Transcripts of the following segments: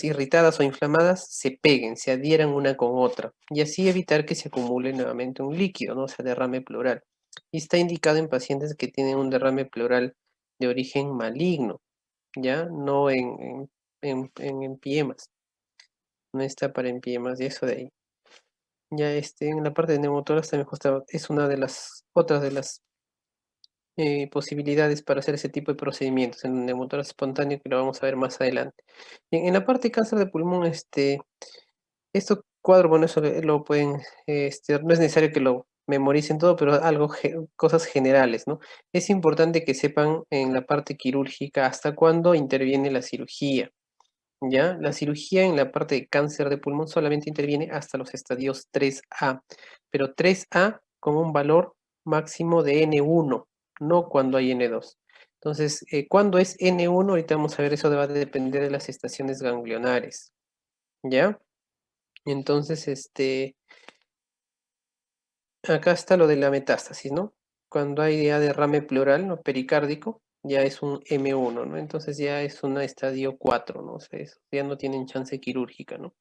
irritadas o inflamadas se peguen, se adhieran una con otra, y así evitar que se acumule nuevamente un líquido, ¿no? O sea, derrame pleural. Y está indicado en pacientes que tienen un derrame pleural de origen maligno, ¿ya? No en empiemas. No está para empiemas, y eso de ahí. Ya en la parte de neumotórax también justo es una de las otras de las posibilidades para hacer ese tipo de procedimientos en el neumotórax espontáneo, que lo vamos a ver más adelante. Bien, en la parte de cáncer de pulmón, esto cuadro, bueno, eso lo pueden, no es necesario que lo memoricen todo, pero algo, cosas generales, ¿no? Es importante que sepan en la parte quirúrgica hasta cuándo interviene la cirugía, ¿ya? La cirugía en la parte de cáncer de pulmón solamente interviene hasta los estadios 3A, pero 3A con un valor máximo de N1, no cuando hay N2. Entonces, cuando es N1, ahorita vamos a ver, eso va a depender de las estaciones ganglionares, ¿ya? Entonces, acá está lo de la metástasis, ¿no? Cuando hay ya derrame pleural, ¿no? Pericárdico, ya es un M1, ¿no? Entonces ya es un estadio 4, ¿no? O sea, ya no tienen chance quirúrgica, ¿no?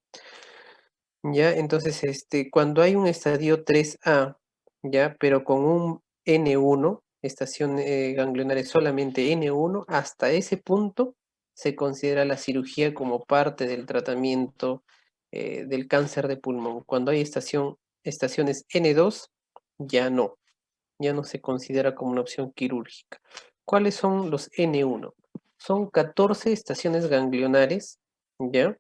Ya, entonces, cuando hay un estadio 3A, ya, pero con un N1, estación ganglionar es solamente N1, hasta ese punto se considera la cirugía como parte del tratamiento del cáncer de pulmón. Cuando hay estaciones N2, ya no se considera como una opción quirúrgica. ¿Cuáles son los N1? Son 14 estaciones ganglionares, ¿ya?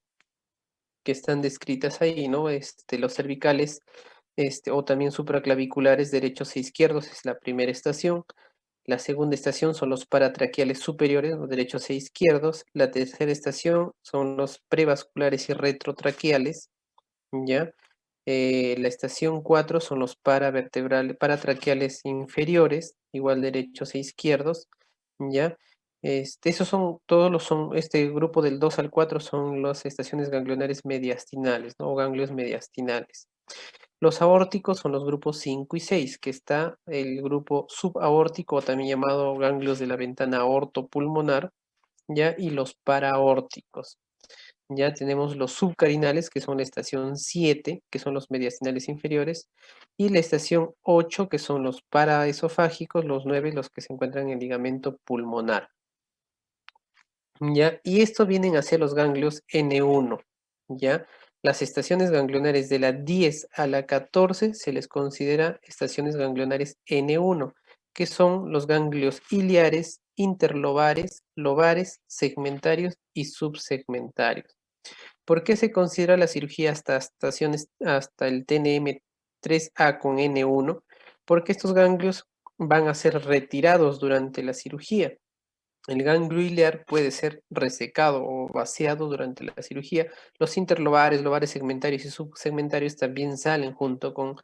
Que están descritas ahí, ¿no? Los cervicales, o también supraclaviculares derechos e izquierdos es la primera estación. La segunda estación son los paratraqueales superiores, los derechos e izquierdos. La tercera estación son los prevasculares y retrotraqueales, ¿ya? La estación 4 son los paratraqueales inferiores, igual derechos e izquierdos, ¿ya? Esos son, este grupo del 2 al 4 son las estaciones ganglionares mediastinales, ¿no? O ganglios mediastinales. Los aórticos son los grupos 5 y 6, que está el grupo subaórtico, también llamado ganglios de la ventana aortopulmonar, ¿ya? Y los paraórticos. Ya tenemos los subcarinales, que son la estación 7, que son los mediastinales inferiores, y la estación 8, que son los paraesofágicos, los 9, los que se encuentran en el ligamento pulmonar. ¿Ya? Y esto vienen hacia los ganglios N1, ¿ya? Las estaciones ganglionares de la 10 a la 14 se les considera estaciones ganglionares N1, que son los ganglios iliares, interlobares, lobares, segmentarios y subsegmentarios. ¿Por qué se considera la cirugía hasta el TNM3A con N1? Porque estos ganglios van a ser retirados durante la cirugía. El ganglio iliar puede ser resecado o vaciado durante la cirugía. Los interlobares, lobares segmentarios y subsegmentarios también salen junto con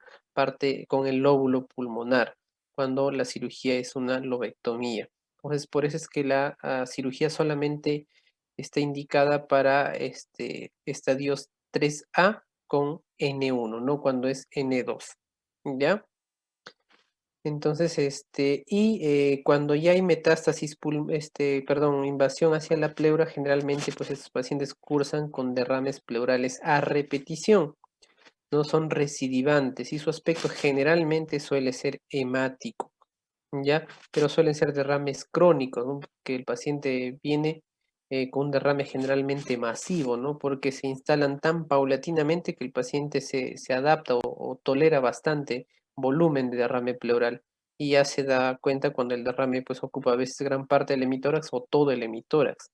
el lóbulo pulmonar cuando la cirugía es una lobectomía. Entonces, por eso es que la cirugía solamente está indicada para estadios 3A con N1, no cuando es N2. ¿Ya? Entonces, cuando ya hay metástasis, perdón, invasión hacia la pleura, generalmente, pues estos pacientes cursan con derrames pleurales a repetición, no son recidivantes y su aspecto generalmente suele ser hemático, ¿ya? Pero suelen ser derrames crónicos, ¿no? Que el paciente viene con un derrame generalmente masivo, ¿no? Porque se instalan tan paulatinamente que el paciente se adapta o tolera bastante volumen de derrame pleural y ya se da cuenta cuando el derrame pues ocupa a veces gran parte del hemitórax o todo el hemitórax.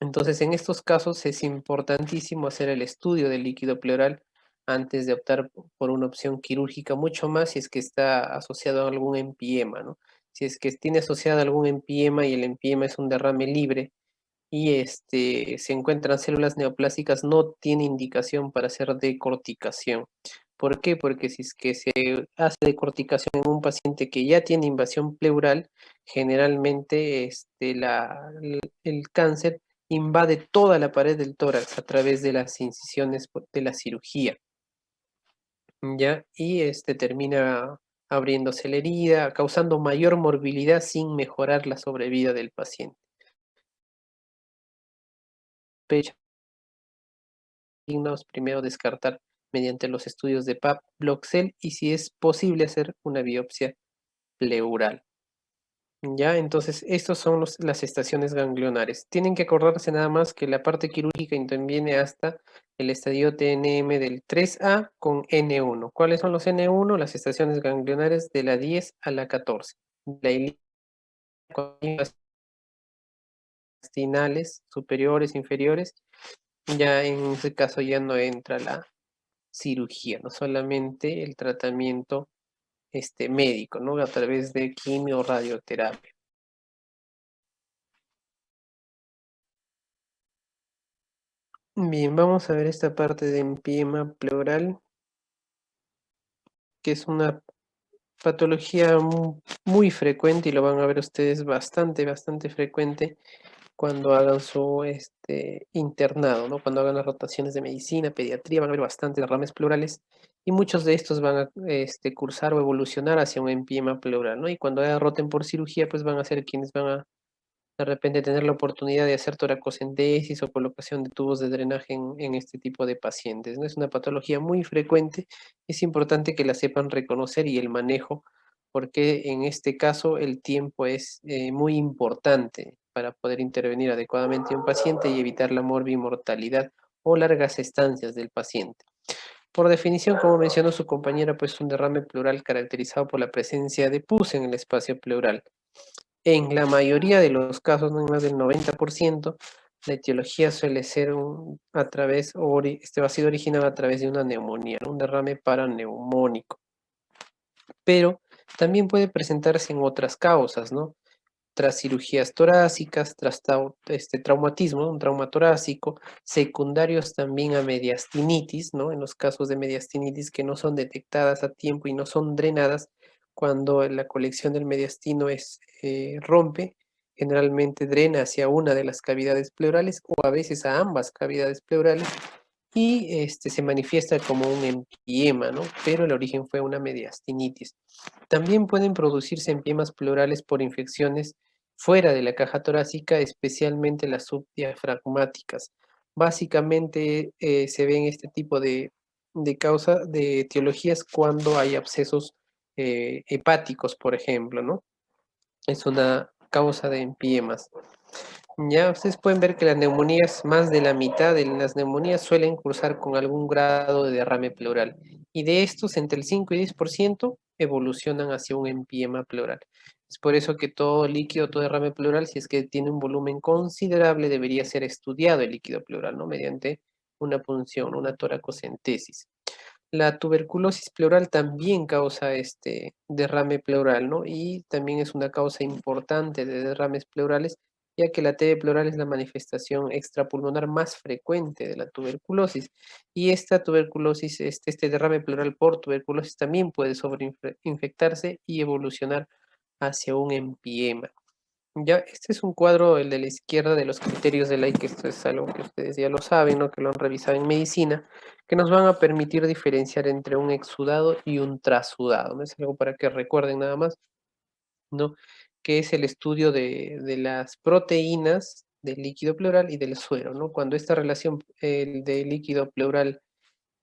Entonces, en estos casos es importantísimo hacer el estudio del líquido pleural antes de optar por una opción quirúrgica, mucho más si es que está asociado a algún empiema, ¿no? Si es que tiene asociado algún empiema y el empiema es un derrame libre y se encuentran células neoplásicas, no tiene indicación para hacer decorticación. ¿Por qué? Porque si es que se hace decorticación en un paciente que ya tiene invasión pleural, generalmente el cáncer invade toda la pared del tórax a través de las incisiones de la cirugía, ¿ya? Y termina abriéndose la herida, causando mayor morbilidad sin mejorar la sobrevida del paciente. signos, primero descartar mediante los estudios de Pap, Bloxel y si es posible hacer una biopsia pleural. Ya, entonces estos son las estaciones ganglionares. Tienen que acordarse nada más que la parte quirúrgica interviene hasta el estadio TNM del 3A con N1. ¿Cuáles son los N1? Las estaciones ganglionares de la 10 a la 14. La ilíaca intestinales superiores, inferiores, ya en ese caso ya no entra la cirugía, no solamente el tratamiento médico, ¿no? A través de quimio o radioterapia. Bien, vamos a ver esta parte de empiema pleural, que es una patología muy frecuente y lo van a ver ustedes bastante frecuente cuando hagan su internado, ¿no? Cuando hagan las rotaciones de medicina, pediatría, van a ver bastantes derrames pleurales y muchos de estos van a cursar o evolucionar hacia un empiema pleural, ¿no? Y cuando roten por cirugía, pues van a ser quienes van a de repente tener la oportunidad de hacer toracocentesis o colocación de tubos de drenaje en este tipo de pacientes, ¿no? Es una patología muy frecuente, es importante que la sepan reconocer y el manejo, porque en este caso el tiempo es muy importante para poder intervenir adecuadamente en un paciente y evitar la morbimortalidad o largas estancias del paciente. Por definición, como mencionó su compañera, pues un derrame pleural caracterizado por la presencia de pus en el espacio pleural. En la mayoría de los casos, no en más del 90%, la etiología suele ser a través, este ha sido originado a través de una neumonía, ¿no? Un derrame paraneumónico. Pero también puede presentarse en otras causas, ¿no? Tras cirugías torácicas, tras traumatismo, un trauma torácico, secundarios también a mediastinitis, ¿no? En los casos de mediastinitis que no son detectadas a tiempo y no son drenadas, cuando la colección del mediastino rompe, generalmente drena hacia una de las cavidades pleurales o a veces a ambas cavidades pleurales y se manifiesta como un empiema, ¿no? Pero el origen fue una mediastinitis. También pueden producirse empiemas pleurales por infecciones fuera de la caja torácica, especialmente las subdiafragmáticas. Básicamente se ven este tipo de etiologías cuando hay abscesos hepáticos, por ejemplo, ¿no? Es una causa de empiemas. Ya ustedes pueden ver que las neumonías, más de la mitad de las neumonías suelen cursar con algún grado de derrame pleural. Y de estos, entre el 5 y 10% evolucionan hacia un empiema pleural. Es por eso que todo líquido, todo derrame pleural, si es que tiene un volumen considerable, debería ser estudiado el líquido pleural, ¿no? Mediante una punción, una toracocentesis. La tuberculosis pleural también causa este derrame pleural, ¿no? Y también es una causa importante de derrames pleurales, ya que la TB pleural es la manifestación extrapulmonar más frecuente de la tuberculosis. Y esta tuberculosis, este derrame pleural por tuberculosis también puede sobreinfectarse y evolucionar hacia un empiema. Ya, este es un cuadro, el de la izquierda, de los criterios de ley, que esto es algo que ustedes ya lo saben, ¿no? Que lo han revisado en medicina, que nos van a permitir diferenciar entre un exudado y un trasudado, ¿no? Es algo para que recuerden nada más, ¿no? Que es el estudio de las proteínas del líquido pleural y del suero, ¿no? Cuando esta relación de líquido pleural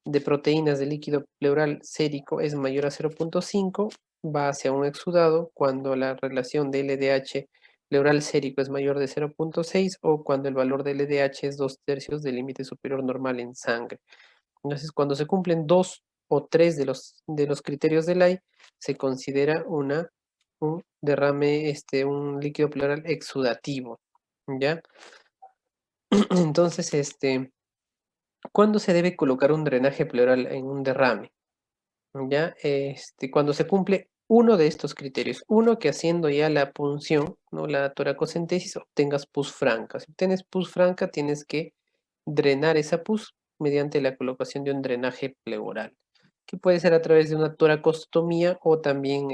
de proteínas de líquido pleural sérico es mayor a 0,5, va hacia un exudado cuando la relación de LDH pleural sérico es mayor de 0,6 o cuando el valor de LDH es 2/3 del límite superior normal en sangre. Entonces, cuando se cumplen dos o tres de los criterios de Lay, se considera un derrame, un líquido pleural exudativo, ¿ya? Entonces, ¿cuándo se debe colocar un drenaje pleural en un derrame? ¿Ya? Cuando se cumple uno de estos criterios, uno que haciendo ya la punción, ¿no? La toracocentesis, obtengas pus franca. Si obtienes pus franca, tienes que drenar esa pus mediante la colocación de un drenaje pleural, que puede ser a través de una toracostomía o también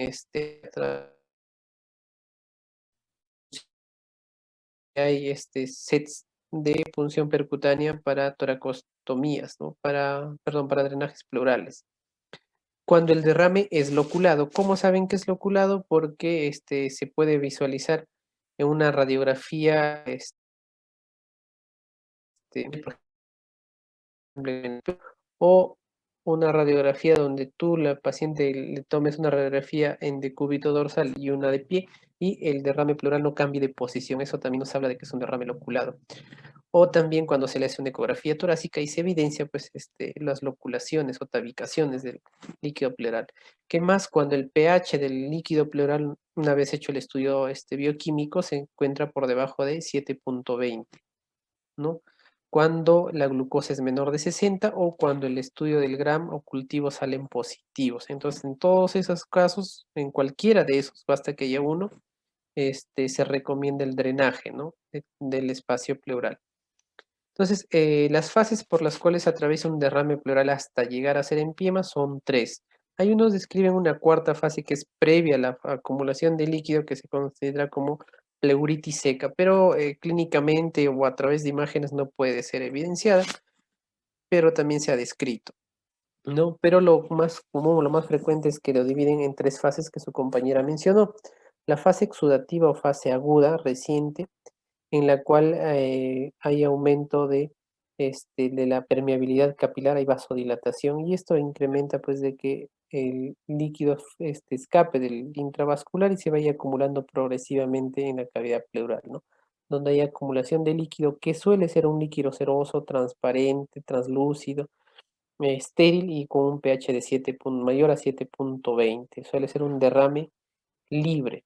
hay sets de punción percutánea para toracostomías, ¿no? Perdón, para drenajes pleurales. Cuando el derrame es loculado. ¿Cómo saben que es loculado? Porque se puede visualizar en una radiografía por o una radiografía donde tú, la paciente, le tomes una radiografía en decúbito dorsal y una de pie y el derrame pleural no cambie de posición. Eso también nos habla de que es un derrame loculado. O también cuando se le hace una ecografía torácica y se evidencia pues, las loculaciones o tabicaciones del líquido pleural. ¿Qué más? Cuando el pH del líquido pleural, una vez hecho el estudio bioquímico, se encuentra por debajo de 7,20, ¿no? Cuando la glucosa es menor de 60 o cuando el estudio del GRAM o cultivo salen positivos. Entonces, en todos esos casos, en cualquiera de esos, basta que haya uno, se recomienda el drenaje, ¿no? Del espacio pleural. Entonces, las fases por las cuales atraviesa un derrame pleural hasta llegar a ser empiema son tres. Hay unos describen una cuarta fase que es previa a la acumulación de líquido que se considera como pleuritis seca, pero clínicamente o a través de imágenes no puede ser evidenciada, pero también se ha descrito, ¿no? Pero lo más común, lo más frecuente es que lo dividen en tres fases que su compañera mencionó. La fase exudativa o fase aguda reciente, en la cual hay aumento de la permeabilidad capilar, hay vasodilatación, y esto incrementa pues de que el líquido escape del intravascular y se vaya acumulando progresivamente en la cavidad pleural, ¿no? Donde hay acumulación de líquido que suele ser un líquido ceroso, transparente, translúcido, estéril y con un pH de mayor a 7,20. Suele ser un derrame libre,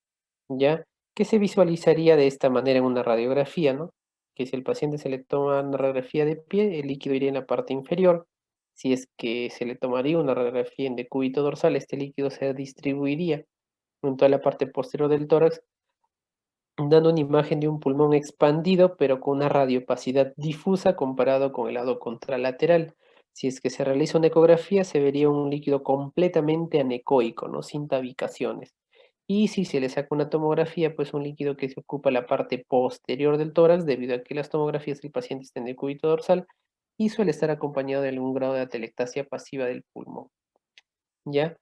¿ya? Que se visualizaría de esta manera en una radiografía, ¿no? Que si el paciente se le toma una radiografía de pie, el líquido iría en la parte inferior. Si es que se le tomaría una radiografía en decúbito dorsal, este líquido se distribuiría en toda la parte posterior del tórax, dando una imagen de un pulmón expandido, pero con una radiopacidad difusa comparado con el lado contralateral. Si es que se realiza una ecografía, se vería un líquido completamente anecoico, ¿no? Sin tabicaciones. Y si se le saca una tomografía, pues un líquido que se ocupa la parte posterior del tórax, debido a que las tomografías del paciente están en decúbito dorsal y suele estar acompañado de algún grado de atelectasia pasiva del pulmón, ¿ya?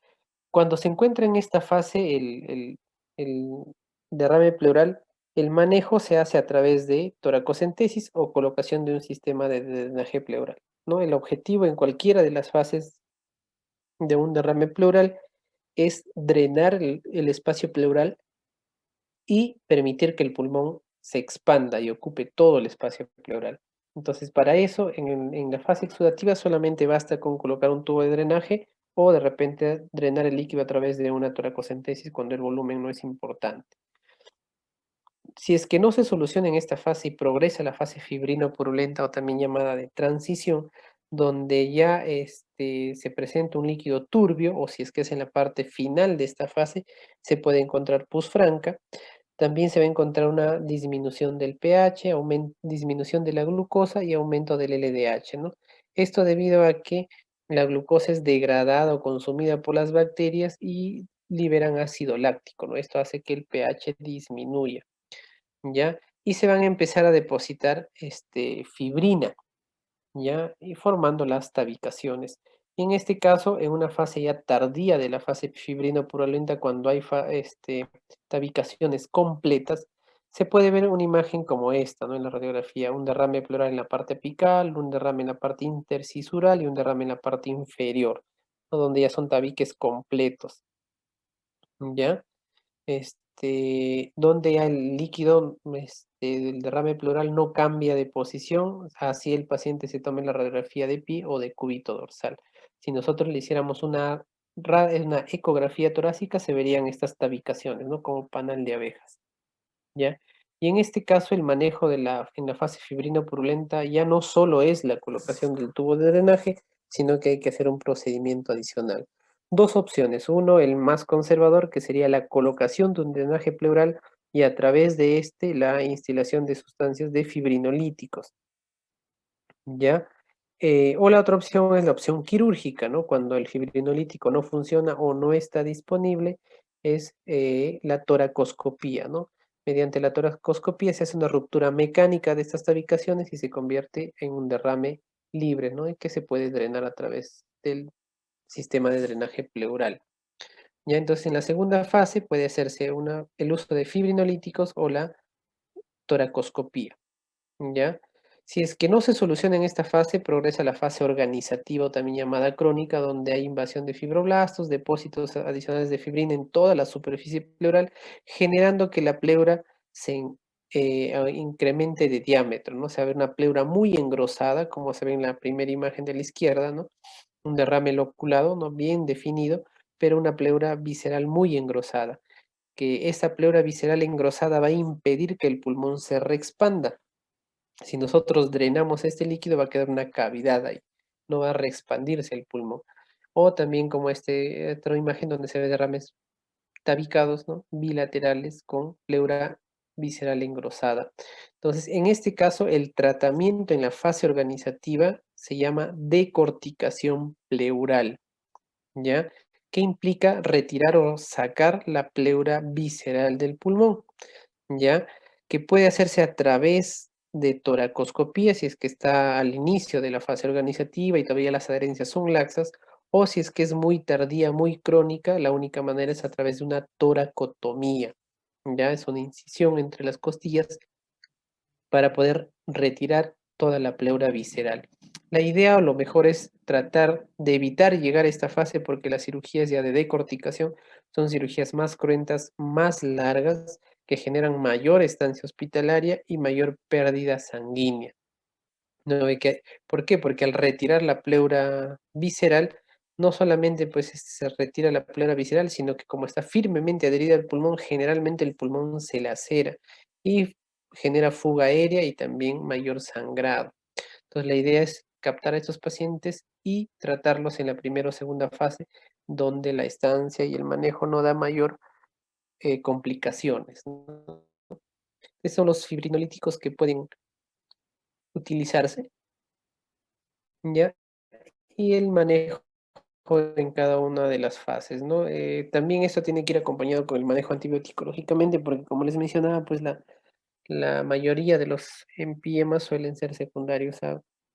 Cuando se encuentra en esta fase el derrame pleural, el manejo se hace a través de toracocentesis o colocación de un sistema de drenaje pleural, ¿no? El objetivo en cualquiera de las fases de un derrame pleural es drenar el espacio pleural y permitir que el pulmón se expanda y ocupe todo el espacio pleural. Entonces, para eso, en la fase exudativa solamente basta con colocar un tubo de drenaje o de repente drenar el líquido a través de una toracocentesis cuando el volumen no es importante. Si es que no se soluciona en esta fase y progresa a la fase fibrino-purulenta o también llamada de transición, donde ya se presenta un líquido turbio, o si es que es en la parte final de esta fase, se puede encontrar pus franca. También se va a encontrar una disminución del pH, disminución de la glucosa y aumento del LDH, ¿no? Esto debido a que la glucosa es degradada o consumida por las bacterias y liberan ácido láctico, ¿no? Esto hace que el pH disminuya, ¿ya? Y se van a empezar a depositar fibrina, ¿ya? Y formando las tabicaciones. En este caso, en una fase ya tardía de la fase fibrino-purulenta, cuando hay tabicaciones completas, se puede ver una imagen como esta, ¿no? En la radiografía, un derrame pleural en la parte apical, un derrame en la parte intercisural y un derrame en la parte inferior, ¿no? Donde ya son tabiques completos, ¿ya? Donde ya el líquido del derrame pleural no cambia de posición, así el paciente se tome la radiografía de pie o de cúbito dorsal. Si nosotros le hiciéramos una ecografía torácica, se verían estas tabicaciones, ¿no? Como panal de abejas, ¿ya? Y en este caso, el manejo en la fase fibrino-purulenta ya no solo es la colocación del tubo de drenaje, sino que hay que hacer un procedimiento adicional. Dos opciones. Uno, el más conservador, que sería la colocación de un drenaje pleural y a través de la instilación de sustancias de fibrinolíticos, ¿ya? O la otra opción es la opción quirúrgica, ¿no? Cuando el fibrinolítico no funciona o no está disponible, es la toracoscopía, ¿no? Mediante la toracoscopía se hace una ruptura mecánica de estas tabicaciones y se convierte en un derrame libre, ¿no? Y que se puede drenar a través del sistema de drenaje pleural. Ya entonces en la segunda fase puede hacerse el uso de fibrinolíticos o la toracoscopía, ¿ya? Si es que no se soluciona en esta fase, progresa a la fase organizativa o también llamada crónica, donde hay invasión de fibroblastos, depósitos adicionales de fibrina en toda la superficie pleural, generando que la pleura incremente de diámetro, ¿no? Se ve una pleura muy engrosada, como se ve en la primera imagen de la izquierda, ¿no? Un derrame loculado, ¿no? Bien definido, pero una pleura visceral muy engrosada, que esta pleura visceral engrosada va a impedir que el pulmón se reexpanda. Si nosotros drenamos este líquido, va a quedar una cavidad ahí, no va a reexpandirse el pulmón. O también como otra imagen donde se ve derrames tabicados, ¿no? Bilaterales con pleura visceral engrosada. Entonces, en este caso, el tratamiento en la fase organizativa se llama decorticación pleural, ¿ya? Que implica retirar o sacar la pleura visceral del pulmón. ¿Ya? Que puede hacerse a través de toracoscopía, si es que está al inicio de la fase organizativa y todavía las adherencias son laxas, o si es que es muy tardía, muy crónica, la única manera es a través de una toracotomía, ¿ya? Es una incisión entre las costillas para poder retirar toda la pleura visceral. La idea o lo mejor es tratar de evitar llegar a esta fase porque las cirugías ya de decorticación son cirugías más cruentas, más largas, que generan mayor estancia hospitalaria y mayor pérdida sanguínea. ¿No? ¿Por qué? Porque al retirar la pleura visceral, no solamente pues se retira la pleura visceral, sino que como está firmemente adherida al pulmón, generalmente el pulmón se lacera y genera fuga aérea y también mayor sangrado. Entonces la idea es captar a estos pacientes y tratarlos en la primera o segunda fase, donde la estancia y el manejo no da mayor complicaciones, ¿no? Estos son los fibrinolíticos que pueden utilizarse, ¿ya? Y el manejo en cada una de las fases, ¿no? También esto tiene que ir acompañado con el manejo antibiótico, lógicamente, porque como les mencionaba, pues la mayoría de los empiemas suelen ser secundarios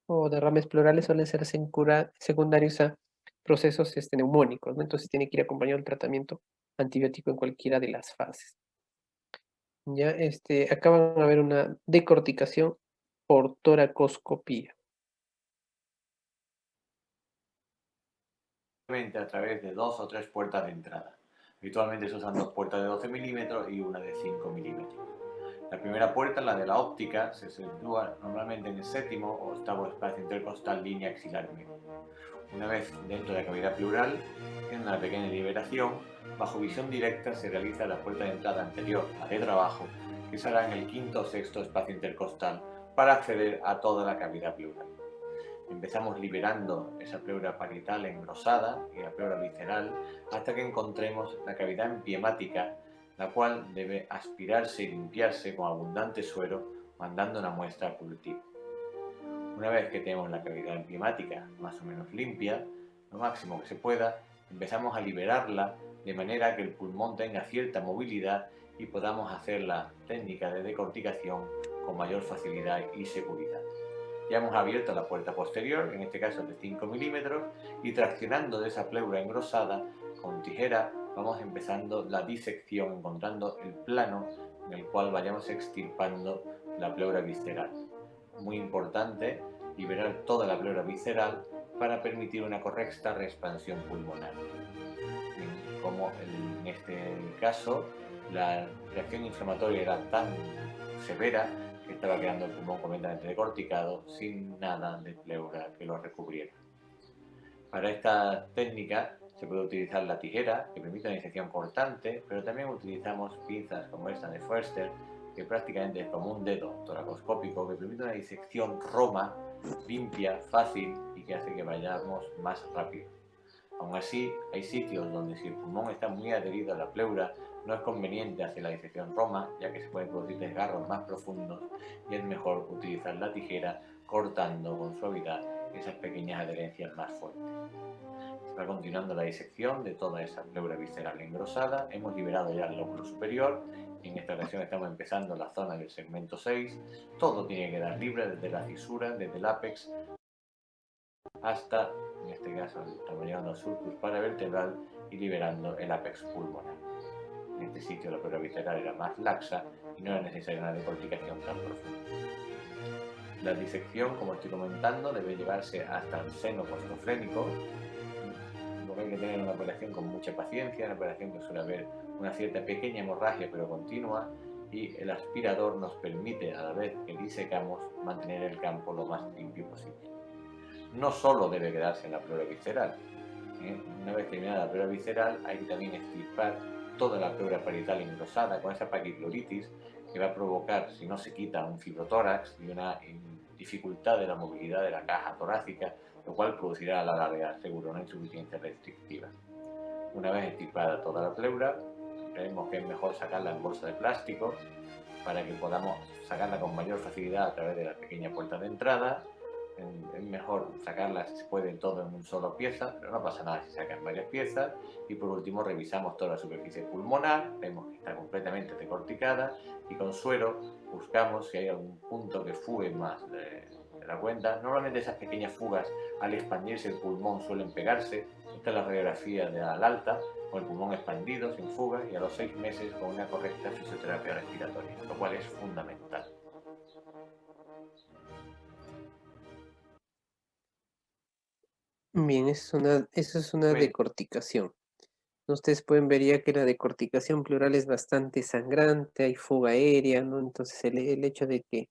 o derrames pleurales suelen ser secundarios a procesos neumónicos, ¿no? Entonces tiene que ir acompañado el tratamiento antibiótico en cualquiera de las fases. Ya, acá van a ver una decorticación por toracoscopía. A través de dos o tres puertas de entrada. Habitualmente se usan dos puertas de 12 milímetros y una de 5 milímetros. La primera puerta, la de la óptica, se sitúa normalmente en el séptimo o octavo espacio intercostal línea axilar media. Una vez dentro de la cavidad pleural, en una pequeña liberación, bajo visión directa se realiza la puerta de entrada anterior, la de trabajo, que será en el quinto o sexto espacio intercostal para acceder a toda la cavidad pleural. Empezamos liberando esa pleura parietal engrosada y la pleura visceral hasta que encontremos la cavidad empiemática, la cual debe aspirarse y limpiarse con abundante suero, mandando una muestra a cultivo. Una vez que tenemos la cavidad empiemática más o menos limpia, lo máximo que se pueda, empezamos a liberarla de manera que el pulmón tenga cierta movilidad y podamos hacer la técnica de decorticación con mayor facilidad y seguridad. Ya hemos abierto la puerta posterior, en este caso de 5 milímetros, y traccionando de esa pleura engrosada con tijera vamos empezando la disección, encontrando el plano en el cual vayamos extirpando la pleura visceral. Muy importante liberar toda la pleura visceral para permitir una correcta reexpansión pulmonar. Como en este caso la reacción inflamatoria era tan severa que estaba quedando el pulmón completamente decorticado sin nada de pleura que lo recubriera. Para esta técnica se puede utilizar la tijera, que permite una disección cortante, pero también utilizamos pinzas como esta de Foerster, que prácticamente es como un dedo toracoscópico, que permite una disección roma, limpia, fácil y que hace que vayamos más rápido. Aún así, hay sitios donde si el pulmón está muy adherido a la pleura, no es conveniente hacer la disección roma, ya que se pueden producir desgarros más profundos y es mejor utilizar la tijera cortando con suavidad esas pequeñas adherencias más fuertes. Se va continuando la disección de toda esa pleura visceral engrosada. Hemos liberado ya el lóbulo superior. En esta ocasión estamos empezando la zona del segmento 6. Todo tiene que quedar libre desde la fisura, desde el ápex hasta, en este caso, estamos llegando al surcus paravertebral y liberando el ápex pulmonar. En este sitio la pleura visceral era más laxa y no era necesaria una decorticación tan profunda. La disección, como estoy comentando, debe llevarse hasta el seno costofrénico. Luego hay que tener una operación con mucha paciencia, una operación que suele haber una cierta pequeña hemorragia pero continua, y el aspirador nos permite, a la vez que disecamos, mantener el campo lo más limpio posible. No solo debe quedarse en la pleura visceral. Una vez terminada la pleura visceral, hay que también extirpar toda la pleura parietal engrosada con esa paquiloritis que va a provocar, si no se quita, un fibrotórax y una dificultad de la movilidad de la caja torácica, lo cual producirá a la larga seguro una insuficiencia restrictiva. Una vez extirpada toda la pleura, creemos que es mejor sacarla en bolsa de plástico para que podamos sacarla con mayor facilidad a través de la pequeña puerta de entrada. Es mejor sacarla, si se puede, todo en una sola pieza, pero no pasa nada si sacan varias piezas. Y por último, revisamos toda la superficie pulmonar, vemos que está completamente decorticada, y con suero buscamos si hay algún punto que fugue más de la cuenta. Normalmente esas pequeñas fugas, al expandirse el pulmón, suelen pegarse. Esta es la radiografía de al alta, con el pulmón expandido, sin fuga, y a los 6 meses con una correcta fisioterapia respiratoria, lo cual es fundamental. Bien, eso es una Bueno, decorticación. Ustedes pueden ver ya que la decorticación pleural es bastante sangrante, hay fuga aérea, ¿no? Entonces el hecho de que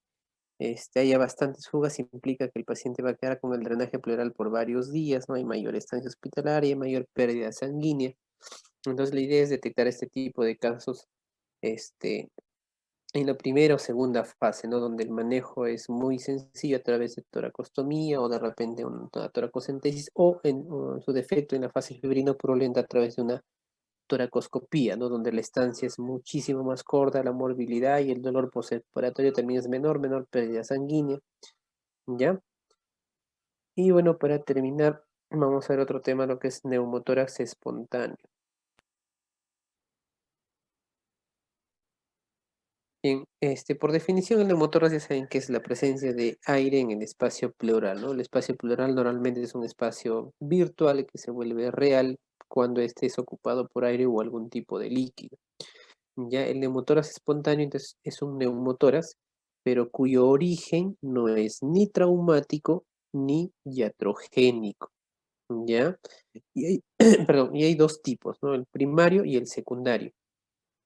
haya bastantes fugas implica que el paciente va a quedar con el drenaje pleural por varios días, ¿no? Hay mayor estancia hospitalaria, mayor pérdida sanguínea. Entonces la idea es detectar este tipo de casos este, en la primera o segunda fase, ¿no? Donde el manejo es muy sencillo a través de toracostomía o de repente una toracocentesis o en su defecto en la fase fibrino-purulenta a través de una toracoscopía, ¿no? Donde la estancia es muchísimo más corta, la morbilidad y el dolor postoperatorio también es menor pérdida sanguínea, ¿ya? Y bueno, para terminar, vamos a ver otro tema, lo que es neumotórax espontáneo. Bien, por definición, el neumotórax ya saben que es la presencia de aire en el espacio pleural, ¿no? El espacio pleural normalmente es un espacio virtual que se vuelve real cuando este es ocupado por aire o algún tipo de líquido. Ya el neumotórax espontáneo entonces, es un neumotórax, pero cuyo origen no es ni traumático ni iatrogénico, ¿ya? Y hay, perdón, y hay dos tipos, ¿no? El primario y el secundario.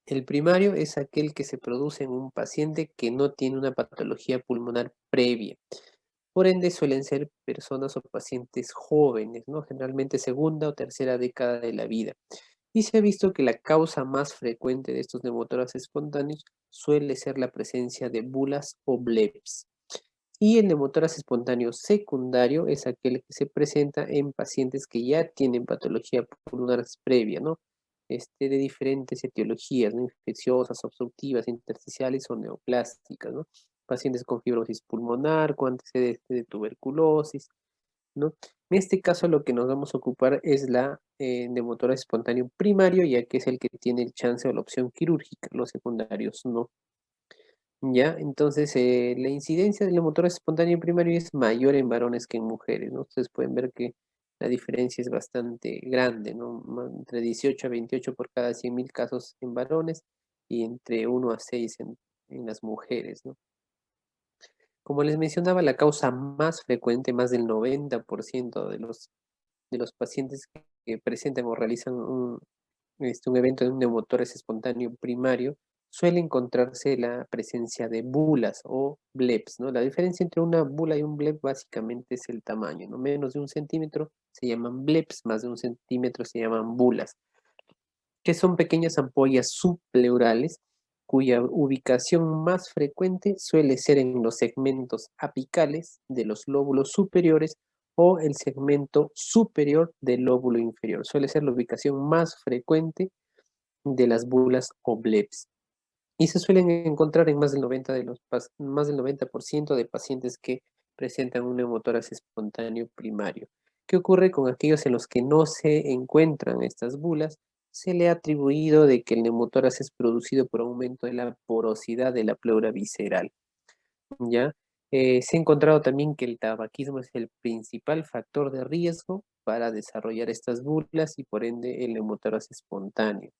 El primario es aquel que se produce en un paciente que no tiene una patología pulmonar previa. Por ende, suelen ser personas o pacientes jóvenes, ¿no? Generalmente segunda o tercera década de la vida. Y se ha visto que la causa más frecuente de estos neumotórax espontáneos suele ser la presencia de bulas o bleps. Y el neumotórax espontáneo secundario es aquel que se presenta en pacientes que ya tienen patología pulmonar previa, ¿no? De diferentes etiologías, ¿no? Infecciosas, obstructivas, intersticiales o neoplásticas, ¿no? Pacientes con fibrosis pulmonar, con antecedentes de tuberculosis, ¿no? En este caso lo que nos vamos a ocupar es la neumotórax espontáneo primario, ya que es el que tiene el chance o la opción quirúrgica, los secundarios no. Ya, entonces la incidencia del neumotórax espontáneo primario es mayor en varones que en mujeres, ¿no? Ustedes pueden ver que la diferencia es bastante grande, ¿no? Entre 18 a 28 por cada 100.000 casos en varones y entre 1 a 6 en las mujeres, ¿no? Como les mencionaba, la causa más frecuente, más del 90% de los pacientes que presentan o realizan un evento de un neumotórax espontáneo primario, suele encontrarse la presencia de bulas o bleps, ¿no? La diferencia entre una bula y un blep básicamente es el tamaño, ¿no? Menos de 1 centímetro se llaman bleps, más de 1 centímetro se llaman bulas, que son pequeñas ampollas subpleurales cuya ubicación más frecuente suele ser en los segmentos apicales de los lóbulos superiores o el segmento superior del lóbulo inferior. Suele ser la ubicación más frecuente de las bulas o bleps. Y se suelen encontrar en más del 90% de pacientes que presentan un neumotórax espontáneo primario. ¿Qué ocurre con aquellos en los que no se encuentran estas bulas? Se le ha atribuido de que el neumotórax es producido por aumento de la porosidad de la pleura visceral, ¿ya? Se ha encontrado también que el tabaquismo es el principal factor de riesgo para desarrollar estas bulas y por ende el neumotórax espontáneo.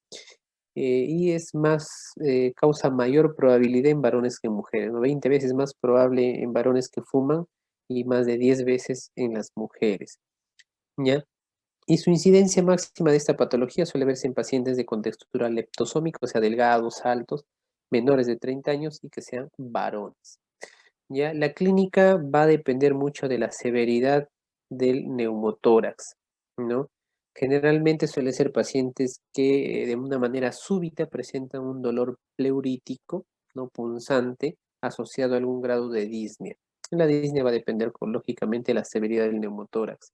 y es más, causa mayor probabilidad en varones que en mujeres, ¿no? 20 veces más probable en varones que fuman y más de 10 veces en las mujeres, ¿ya? Y su incidencia máxima de esta patología suele verse en pacientes de contextura leptosómica, o sea, delgados, altos, menores de 30 años y que sean varones. ¿Ya? La clínica va a depender mucho de la severidad del neumotórax, ¿no? Generalmente suele ser pacientes que de una manera súbita presentan un dolor pleurítico, ¿no? Punzante, asociado a algún grado de disnea. La disnea va a depender, lógicamente, de la severidad del neumotórax.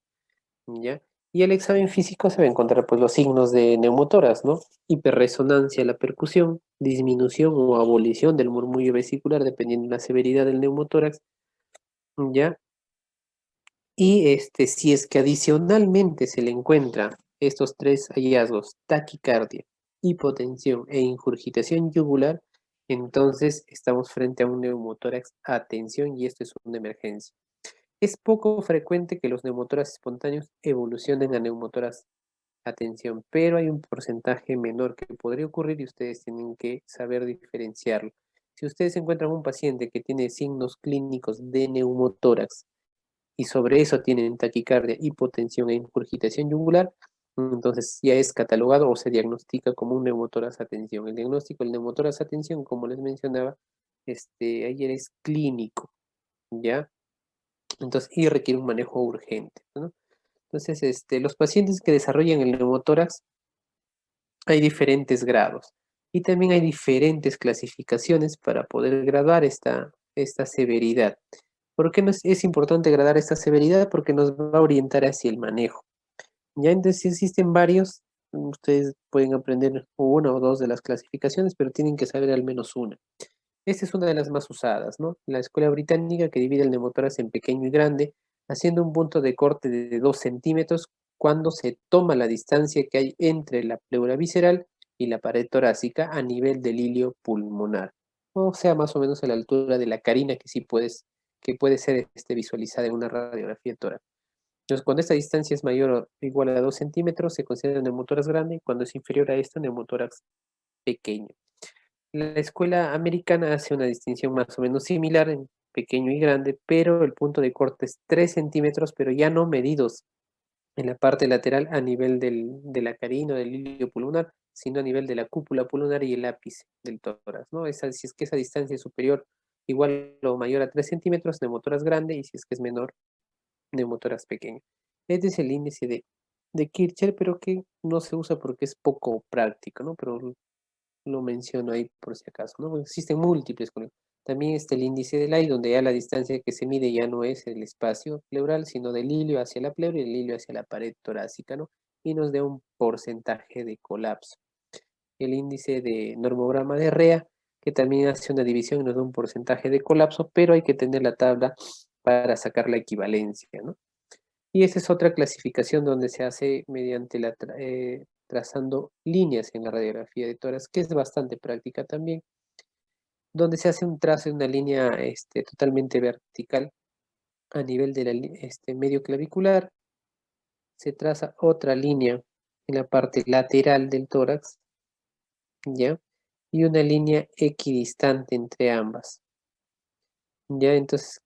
¿Ya? Y el examen físico se va a encontrar pues los signos de neumotórax, ¿no? Hiperresonancia a la percusión, disminución o abolición del murmullo vesicular dependiendo de la severidad del neumotórax, ¿ya? Y si es que adicionalmente se le encuentra estos tres hallazgos, taquicardia, hipotensión e ingurgitación yugular, entonces estamos frente a un neumotórax a tensión y esto es una emergencia. Es poco frecuente que los neumotórax espontáneos evolucionen a neumotórax a tensión, pero hay un porcentaje menor que podría ocurrir y ustedes tienen que saber diferenciarlo. Si ustedes encuentran un paciente que tiene signos clínicos de neumotórax y sobre eso tienen taquicardia, hipotensión e ingurgitación yugular, entonces ya es catalogado o se diagnostica como un neumotórax a tensión. El diagnóstico del neumotórax a tensión, como les mencionaba, ayer es clínico, ¿ya? Entonces, y requiere un manejo urgente, ¿no? Entonces, los pacientes que desarrollan el neumotórax, hay diferentes grados y también hay diferentes clasificaciones para poder graduar esta severidad. ¿Por qué es importante gradar esta severidad? Porque nos va a orientar hacia el manejo. Ya entonces existen varios, ustedes pueden aprender una o dos de las clasificaciones, pero tienen que saber al menos una. Esta es una de las más usadas, ¿no? La escuela británica que divide el neumotórax en pequeño y grande, haciendo un punto de corte de 2 centímetros cuando se toma la distancia que hay entre la pleura visceral y la pared torácica a nivel del hilio pulmonar. O sea, más o menos a la altura de la carina que sí que puede ser visualizada en una radiografía torácica. Entonces, cuando esta distancia es mayor o igual a 2 centímetros, se considera neumotórax grande, y cuando es inferior a esto, neumotórax pequeño. La escuela americana hace una distinción más o menos similar en pequeño y grande, pero el punto de corte es 3 centímetros, pero ya no medidos en la parte lateral a nivel de la carina o del hilio pulmonar, sino a nivel de la cúpula pulmonar y el ápice del tórax, ¿no? Si es que esa distancia es superior, igual o mayor a 3 centímetros, neumotórax grande, y si es que es menor, neumotórax pequeño. Este es el índice de Kircher, pero que no se usa porque es poco práctico, ¿no? Pero lo menciono ahí por si acaso, ¿no? Porque existen múltiples. También está el índice de Lai, donde ya la distancia que se mide ya no es el espacio pleural, sino del hilio hacia la pleura y el hilio hacia la pared torácica, ¿no? Y nos da un porcentaje de colapso. El índice de normograma de REA, que también hace una división y nos da un porcentaje de colapso, pero hay que tener la tabla para sacar la equivalencia, ¿no? Y esa es otra clasificación donde se hace mediante trazando líneas en la radiografía de tórax, que es bastante práctica también, donde se hace un trazo de una línea totalmente vertical a nivel de la medio clavicular, se traza otra línea en la parte lateral del tórax, ¿ya? Y una línea equidistante entre ambas, ¿ya? Entonces,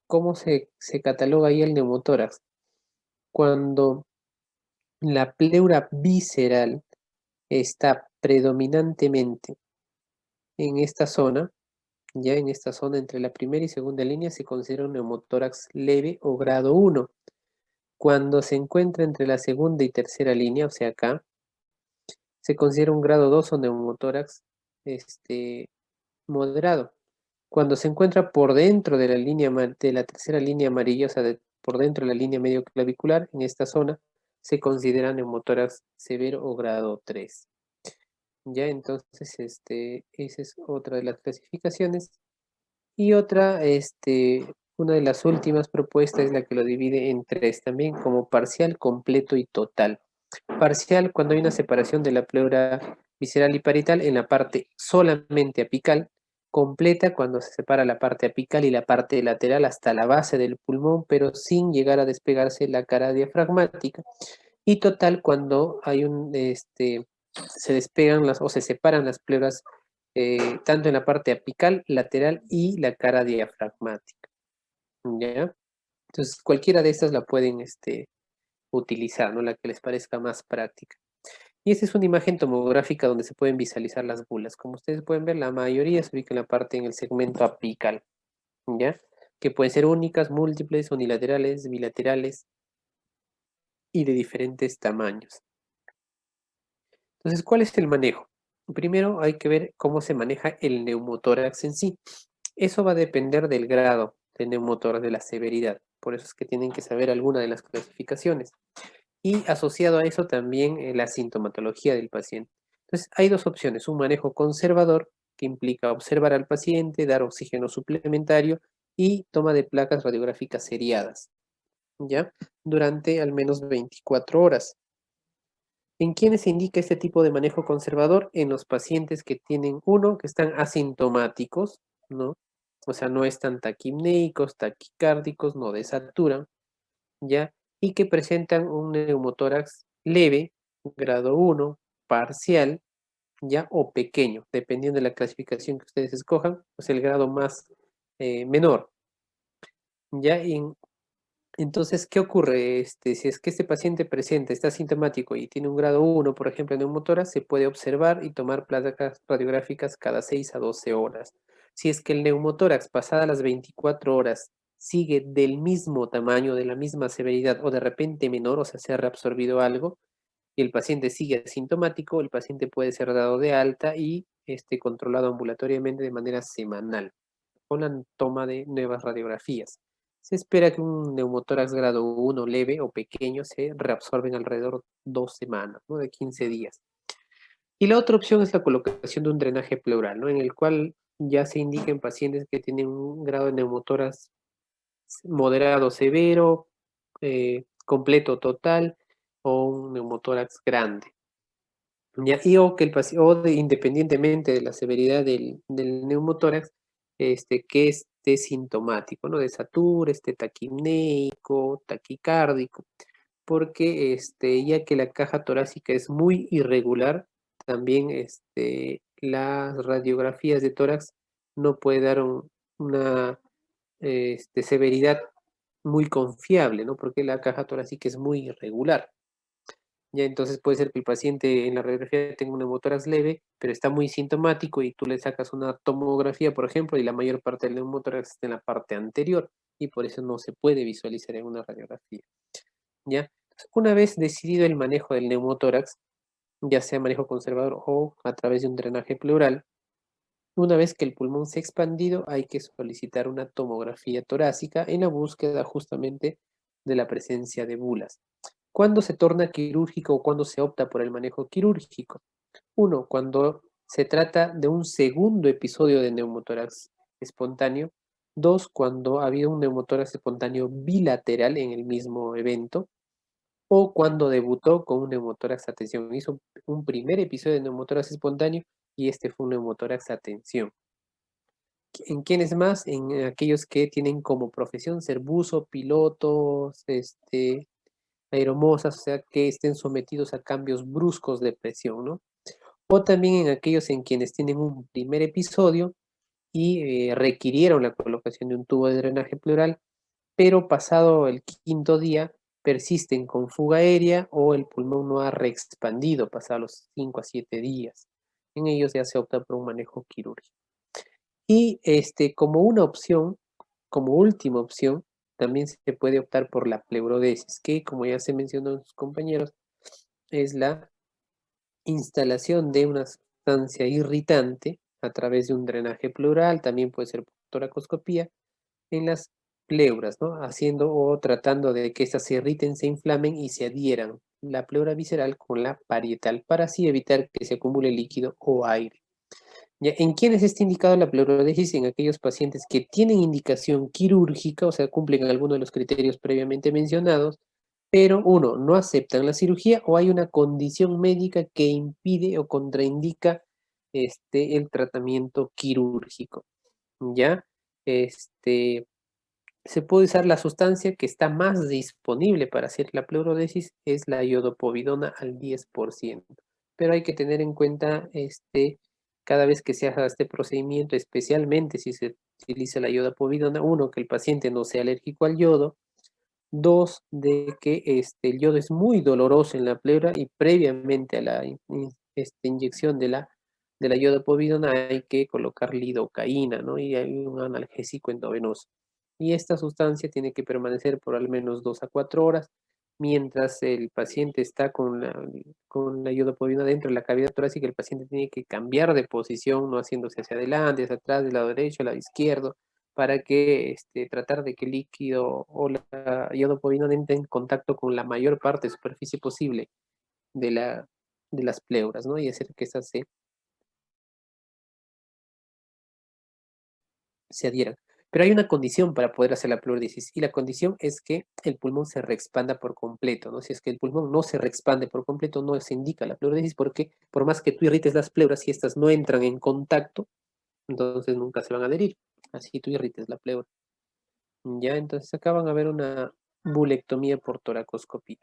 ¿cómo se cataloga ahí el neumotórax? Cuando la pleura visceral está predominantemente en esta zona, ya en esta zona entre la primera y segunda línea se considera un neumotórax leve o grado 1. Cuando se encuentra entre la segunda y tercera línea, o sea acá, se considera un grado 2 o neumotórax moderado. Cuando se encuentra por dentro de la línea de la tercera línea amarilla, o sea, por dentro de la línea medio clavicular, en esta zona, se considera neumotórax severo o grado 3. Ya, entonces, esa es otra de las clasificaciones. Y otra, una de las últimas propuestas es la que lo divide en tres también, como parcial, completo y total. Parcial, cuando hay una separación de la pleura visceral y parietal en la parte solamente apical. Completa, cuando se separa la parte apical y la parte lateral hasta la base del pulmón, pero sin llegar a despegarse la cara diafragmática. Y total, cuando hay se despegan o se separan las pleuras tanto en la parte apical, lateral y la cara diafragmática, ¿ya? Entonces, cualquiera de estas la pueden utilizar, ¿no? La que les parezca más práctica. Y esta es una imagen tomográfica donde se pueden visualizar las bulas. Como ustedes pueden ver, la mayoría se ubica en la parte en el segmento apical, ¿ya? Que pueden ser únicas, múltiples, unilaterales, bilaterales y de diferentes tamaños. Entonces, ¿cuál es el manejo? Primero hay que ver cómo se maneja el neumotórax en sí. Eso va a depender del grado de neumotórax, de la severidad. Por eso es que tienen que saber alguna de las clasificaciones. Y asociado a eso también la sintomatología del paciente. Entonces, hay dos opciones. Un manejo conservador, que implica observar al paciente, dar oxígeno suplementario y toma de placas radiográficas seriadas, ¿ya? Durante al menos 24 horas. ¿En quiénes se indica este tipo de manejo conservador? En los pacientes que tienen, uno, que están asintomáticos, ¿no? O sea, no están taquimnéicos, taquicárdicos, no desaturan, ¿ya? Y que presentan un neumotórax leve, grado 1, parcial, ¿ya? O pequeño, dependiendo de la clasificación que ustedes escojan, pues el grado más menor, ¿ya? Entonces, ¿qué ocurre? Si es que este paciente presenta, está sintomático y tiene un grado 1, por ejemplo, en neumotórax, se puede observar y tomar placas radiográficas cada 6 a 12 horas. Si es que el neumotórax, pasadas las 24 horas, sigue del mismo tamaño, de la misma severidad o de repente menor, o sea, se ha reabsorbido algo, y el paciente sigue asintomático, el paciente puede ser dado de alta y controlado ambulatoriamente de manera semanal, con la toma de nuevas radiografías. Se espera que un neumotórax grado 1 leve o pequeño se reabsorbe en alrededor de 2 semanas, ¿no? De 15 días. Y la otra opción es la colocación de un drenaje pleural, ¿no? En el cual ya se indica en pacientes que tienen un grado de neumotórax moderado severo, completo total o un neumotórax grande. ¿Ya? Y o que el paciente, independientemente de la severidad del neumotórax, que esté sintomático, ¿no? Desature, esté taquimneico, taquicárdico, porque ya que la caja torácica es muy irregular, también las radiografías de tórax no puede dar una severidad muy confiable, ¿no? Porque la caja torácica es muy irregular. Ya entonces puede ser que el paciente en la radiografía tenga un neumotórax leve, pero está muy sintomático y tú le sacas una tomografía, por ejemplo, y la mayor parte del neumotórax está en la parte anterior y por eso no se puede visualizar en una radiografía. ¿Ya? Entonces, una vez decidido el manejo del neumotórax, ya sea manejo conservador o a través de un drenaje pleural, una vez que el pulmón se ha expandido, hay que solicitar una tomografía torácica en la búsqueda justamente de la presencia de bulas. ¿Cuándo se torna quirúrgico o cuándo se opta por el manejo quirúrgico? Uno, cuando se trata de un segundo episodio de neumotórax espontáneo. Dos, cuando ha habido un neumotórax espontáneo bilateral en el mismo evento. O cuando debutó con un neumotórax atención. Hizo un primer episodio de neumotórax espontáneo y este fue un neumotórax atención. ¿En quiénes más? En aquellos que tienen como profesión ser buzo, pilotos, aeromosas, o sea, que estén sometidos a cambios bruscos de presión, ¿no? O también en aquellos en quienes tienen un primer episodio y requirieron la colocación de un tubo de drenaje pleural, pero pasado el quinto día persisten con fuga aérea o el pulmón no ha reexpandido pasado los 5 a 7 días. En ellos ya se opta por un manejo quirúrgico. Y como una opción, como última opción, también se puede optar por la pleurodesis, que como ya se mencionó en sus compañeros, es la instalación de una sustancia irritante a través de un drenaje pleural, también puede ser por toracoscopía, en las pleuras, ¿no? Haciendo o tratando de que estas se irriten, se inflamen y se adhieran la pleura visceral con la parietal para así evitar que se acumule líquido o aire. Ya, ¿en quiénes está indicado la pleurodesis? En aquellos pacientes que tienen indicación quirúrgica, o sea, cumplen alguno de los criterios previamente mencionados, pero uno, no aceptan la cirugía o hay una condición médica que impide o contraindica el tratamiento quirúrgico, ¿ya? Se puede usar la sustancia que está más disponible para hacer la pleurodesis, es la iodopovidona al 10%. pero hay que tener en cuenta, cada vez que se haga este procedimiento, especialmente si se utiliza la iodopovidona, uno, que el paciente no sea alérgico al yodo, dos, de que el yodo es muy doloroso en la pleura y previamente a la inyección de la iodopovidona hay que colocar lidocaína, ¿no? Y hay un analgésico endovenoso. Y esta sustancia tiene que permanecer por al menos 2 a 4 horas mientras el paciente está con la iodopovidona dentro de la cavidad torácica. El paciente tiene que cambiar de posición, no haciéndose hacia adelante, hacia atrás, del lado derecho, al lado izquierdo, para que tratar de que el líquido o la iodopovidona entre en contacto con la mayor parte de superficie posible de, de las pleuras, ¿no? Y hacer que estas se adhieran. Pero hay una condición para poder hacer la pleurisis, y la condición es que el pulmón se reexpanda por completo, ¿no? Si es que el pulmón no se reexpande por completo, no se indica la pleurisis, porque por más que tú irrites las pleuras, si estas no entran en contacto, entonces nunca se van a adherir. Así tú irrites la pleura. Ya, entonces acá van a ver una bulectomía por toracoscopía.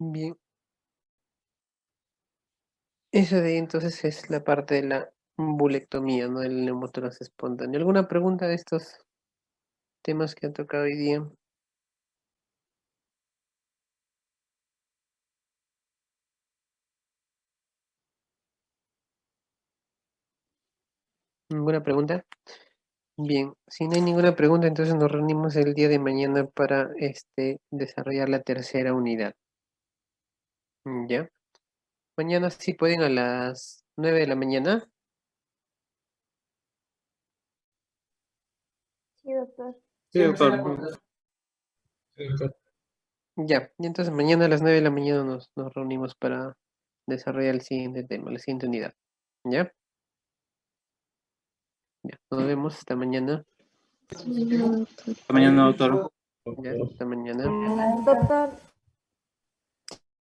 Bien, eso de ahí entonces es la parte de la bulectomía, ¿no? El neumotórax espontáneo. ¿Alguna pregunta de estos temas que han tocado hoy día? ¿Ninguna pregunta? Bien, si no hay ninguna pregunta, entonces nos reunimos el día de mañana para desarrollar la tercera unidad. ¿Ya? Mañana sí pueden a las 9 de la mañana. Sí, doctor. Sí, doctor. Sí, doctor. Ya, y entonces mañana a las 9 de la mañana nos reunimos para desarrollar el siguiente tema, la siguiente unidad. ¿Ya? Ya, nos vemos esta mañana. Hasta mañana, doctor. Ya, hasta mañana. Doctor,